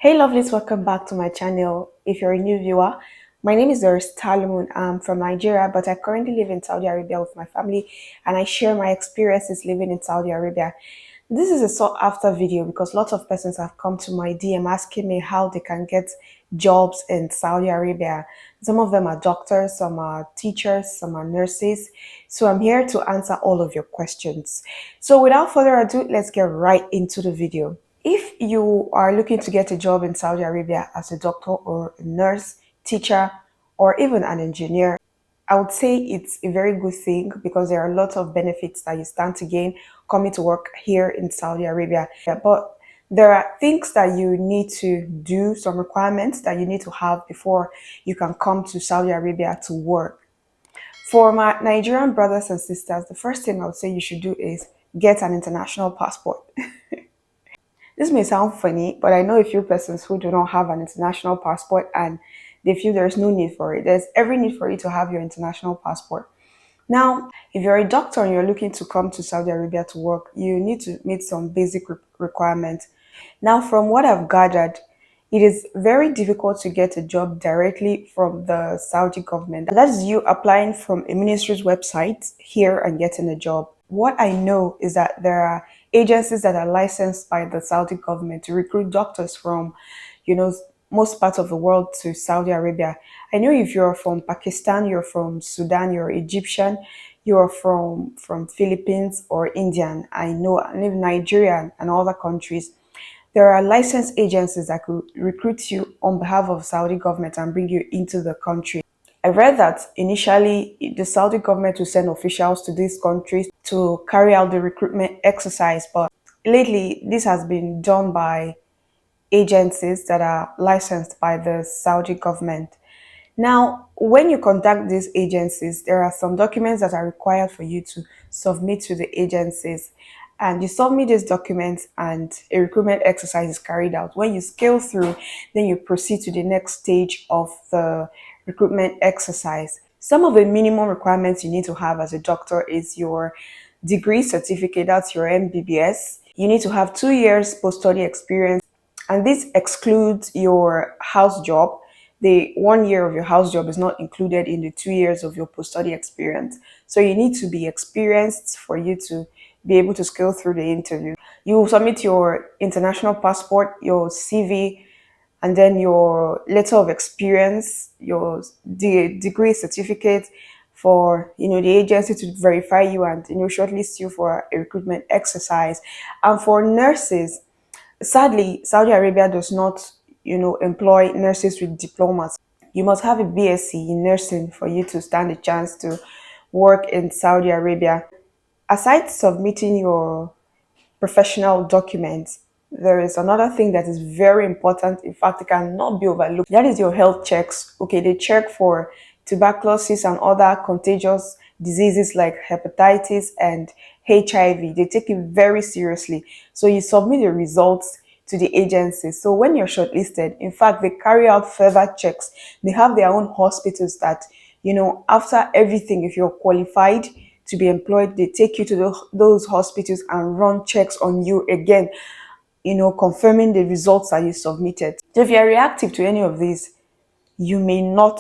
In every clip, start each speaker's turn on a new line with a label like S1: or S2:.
S1: Hey lovelies, welcome back to my channel. If you're a new viewer, my name is Doris Talomun. I'm from Nigeria, but I currently live in Saudi Arabia with my family and I share my experiences living in Saudi Arabia. This is a sought after video because lots of persons have come to my DM asking me how they can get jobs in Saudi Arabia. Some of them are doctors, some are teachers, some are nurses. So I'm here to answer all of your questions. So without further ado, let's get right into the video. If you are looking to get a job in Saudi Arabia as a doctor or a nurse, teacher, or even an engineer, I would say it's a very good thing because there are lots of benefits that you stand to gain coming to work here in Saudi Arabia. But there are things that you need to do, some requirements that you need to have before you can come to Saudi Arabia to work. For my Nigerian brothers and sisters, the first thing I would say you should do is get an international passport. This may sound funny, but I know a few persons who do not have an international passport and they feel there's no need for it. There's every need for you to have your international passport. Now, if you're a doctor and you're looking to come to Saudi Arabia to work, you need to meet some basic requirements. Now, from what I've gathered, it is very difficult to get a job directly from the Saudi government. That is you applying from a ministry's website here and getting a job. What I know is that there are agencies that are licensed by the Saudi government to recruit doctors from, most parts of the world to Saudi Arabia. I know if you're from Pakistan, you're from Sudan, you're Egyptian, you're from Philippines or Indian. I know, and even Nigeria and other countries. There are licensed agencies that could recruit you on behalf of Saudi government and bring you into the country. I read that initially the Saudi government will send officials to these countries to carry out the recruitment exercise, but lately this has been done by agencies that are licensed by the Saudi government. Now, when you contact these agencies, there are some documents that are required for you to submit to the agencies. And you submit these documents and a recruitment exercise is carried out. When you scale through, then you proceed to the next stage of the recruitment exercise. Some of the minimum requirements you need to have as a doctor is your degree certificate, that's your MBBS. You need to have 2 years post-study experience, and this excludes your house job. The 1 year of your house job is not included in the 2 years of your post-study experience. So you need to be experienced for you to be able to scale through the interview. You submit your international passport, your CV, and then your letter of experience, your degree certificate for the agency to verify you and shortlist you for a recruitment exercise. And for nurses, sadly, Saudi Arabia does not, employ nurses with diplomas. You must have a BSc in nursing for you to stand a chance to work in Saudi Arabia. Aside submitting your professional documents, there is another thing that is very important. In fact, it cannot be overlooked. That is your health checks. Okay, they check for tuberculosis and other contagious diseases like hepatitis and HIV. They take it very seriously. So you submit the results to the agency. So when you're shortlisted, in fact, they carry out further checks. They have their own hospitals that, after everything, if you're qualified to be employed, they take you to those hospitals and run checks on you again, confirming the results that you submitted. So if you're reactive to any of these, you may not,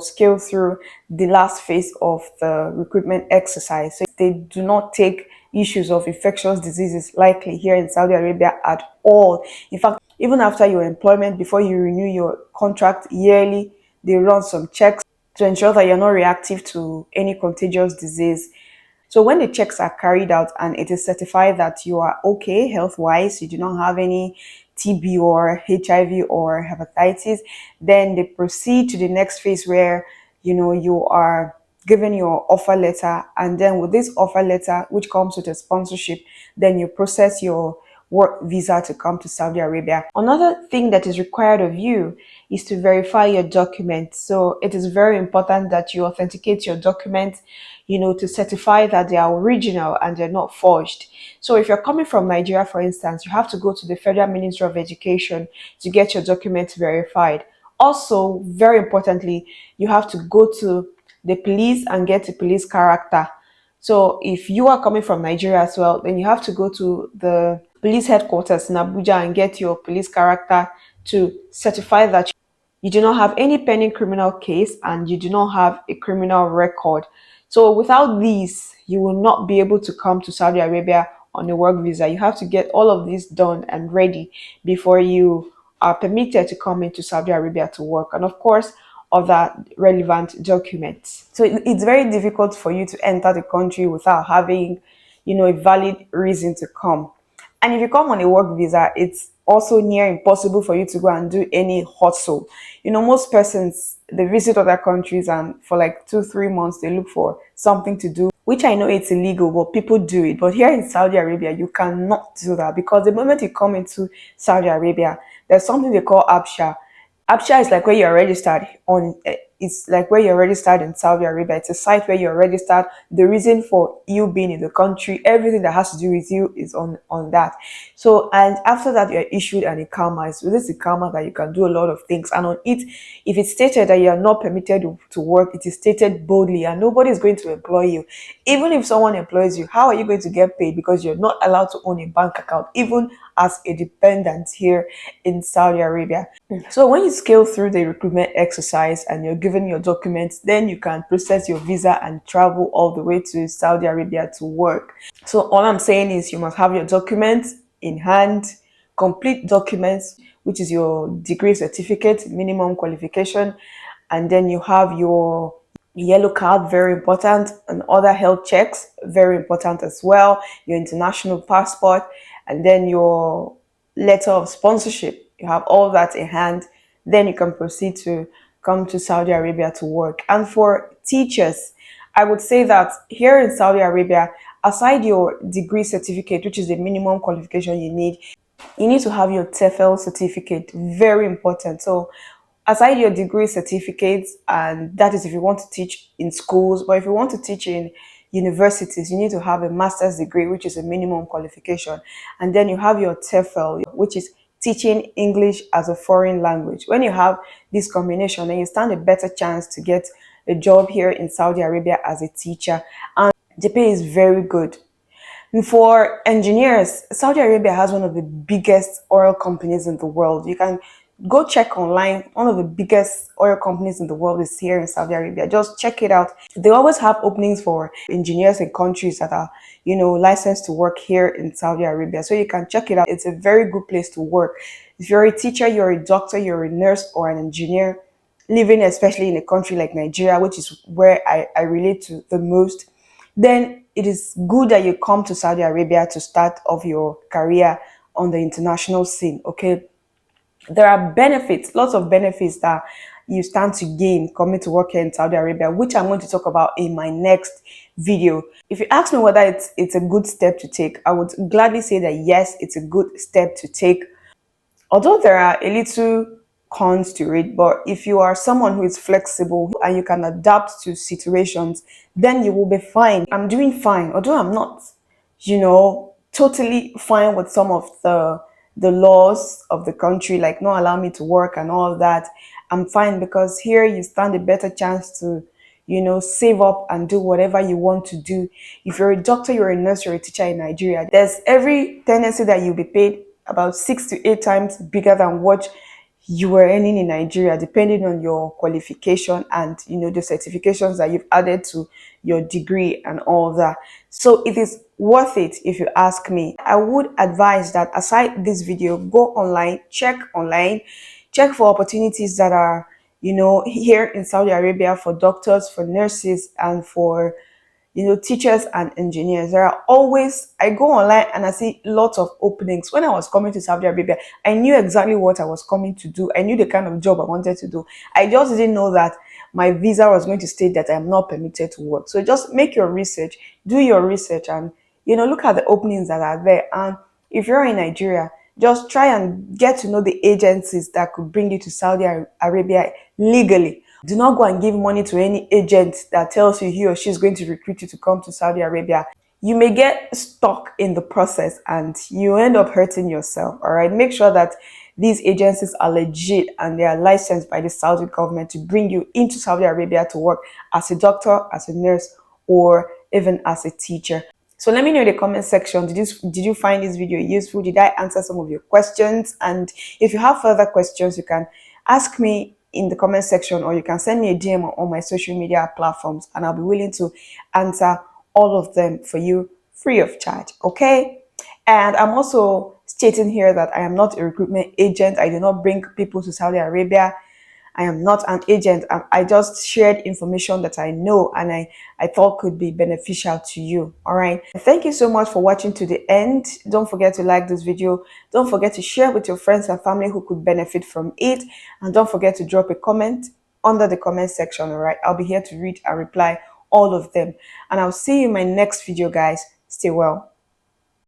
S1: scale through the last phase of the recruitment exercise. So they do not take issues of infectious diseases likely here in Saudi Arabia at all. In fact, even after your employment, before you renew your contract yearly, they run some checks to ensure that you're not reactive to any contagious disease. So when the checks are carried out and it is certified that you are okay health-wise, you do not have any TB or HIV or hepatitis, then they proceed to the next phase where, you are given your offer letter. And then with this offer letter, which comes with a sponsorship, then you process your work visa to come to Saudi Arabia. Another thing that is required of you is to verify your documents. So it is very important that you authenticate your documents, to certify that they are original and they're not forged. So if you're coming from Nigeria, for instance, you have to go to the Federal Ministry of Education to get your documents verified. Also, very importantly, you have to go to the police and get a police character. So if you are coming from Nigeria as well, then you have to go to the police headquarters in Abuja and get your police character to certify that you do not have any pending criminal case and you do not have a criminal record. So without these, you will not be able to come to Saudi Arabia on a work visa. You have to get all of this done and ready before you are permitted to come into Saudi Arabia to work. And of course, other relevant documents. So it's very difficult for you to enter the country without having, a valid reason to come. And if you come on a work visa, it's also near impossible for you to go and do any hustle. Most persons, they visit other countries and for like 2, 3 months, they look for something to do, which I know it's illegal, but people do it. But here in Saudi Arabia, you cannot do that because the moment you come into Saudi Arabia, there's something they call Absha. Absha is like where you're registered on. It's like where you're registered in Saudi Arabia. It's a site where you're registered. The reason for you being in the country, everything that has to do with you is on that. So, and after that, you're issued an ikama. It's with this ikama that you can do a lot of things. And on it, if it's stated that you are not permitted to work, it is stated boldly, and nobody is going to employ you. Even if someone employs you, how are you going to get paid? Because you're not allowed to own a bank account, even as a dependent here in Saudi Arabia. So when you scale through the recruitment exercise and you're given your documents, then you can process your visa and travel all the way to Saudi Arabia to work. So all I'm saying is you must have your documents in hand, complete documents, which is your degree certificate, minimum qualification, and then you have your yellow card, very important, and other health checks, very important as well, your international passport, and then your letter of sponsorship. You have all that in hand, then you can proceed to come to Saudi Arabia to work. And for teachers, I would say that here in Saudi Arabia, aside your degree certificate, which is the minimum qualification you need to have your TEFL certificate, very important. So aside your degree certificates, and that is if you want to teach in schools, but if you want to teach in universities, you need to have a master's degree, which is a minimum qualification. And then you have your TEFL, which is teaching English as a foreign language. When you have this combination, then you stand a better chance to get a job here in Saudi Arabia as a teacher. And the pay is very good. And for engineers, Saudi Arabia has one of the biggest oil companies in the world. You can go check online. One of the biggest oil companies in the world is here in Saudi Arabia. Just check it out. They always have openings for engineers in countries that are, licensed to work here in Saudi Arabia. So you can check it out. It's a very good place to work. If you're a teacher, you're a doctor, you're a nurse or an engineer, living especially in a country like Nigeria, which is where I relate to the most, then it is good that you come to Saudi Arabia to start off your career on the international scene. Okay, there are benefits, lots of benefits that you stand to gain coming to work here in Saudi Arabia, which I'm going to talk about in my next video. If you ask me whether it's a good step to take, I would gladly say that yes, it's a good step to take. Although there are a little cons to it, but if you are someone who is flexible and you can adapt to situations, then you will be fine. I'm doing fine, although I'm not, totally fine with some of the laws of the country, like not allow me to work and all that. I'm fine because here you stand a better chance to save up and do whatever you want to do. If you're a doctor, you're a nurse, you're a teacher in Nigeria, there's every tendency that you'll be paid about 6 to 8 times bigger than what you were earning in Nigeria, depending on your qualification and the certifications that you've added to your degree and all that. So it is worth it if you ask me. I would advise that aside this video, go online, check for opportunities that are here in Saudi Arabia for doctors, for nurses, and for teachers and engineers. There are always, I go online and I see lots of openings. When I was coming to Saudi Arabia, I knew exactly what I was coming to do. I knew the kind of job I wanted to do. I just didn't know that my visa was going to state that I am not permitted to work. So just make your research, do your research, and look at the openings that are there. And if you're in Nigeria, just try and get to know the agencies that could bring you to Saudi Arabia legally. Do not go and give money to any agent that tells you he or she is going to recruit you to come to Saudi Arabia. You may get stuck in the process and you end up hurting yourself. All right. Make sure that these agencies are legit and they are licensed by the Saudi government to bring you into Saudi Arabia to work as a doctor, as a nurse, or even as a teacher. So let me know in the comment section, did you find this video useful? Did I answer some of your questions? And if you have further questions, you can ask me in the comment section, or you can send me a DM on my social media platforms, and I'll be willing to answer all of them for you free of charge. Okay? And I'm also stating here that I am not a recruitment agent. I do not bring people to Saudi Arabia. I am not an agent. I just shared information that I know and I thought could be beneficial to you. All right. Thank you so much for watching to the end. Don't forget to like this video. Don't forget to share with your friends and family who could benefit from it. And don't forget to drop a comment under the comment section. All right. I'll be here to read and reply all of them. And I'll see you in my next video, guys. Stay well.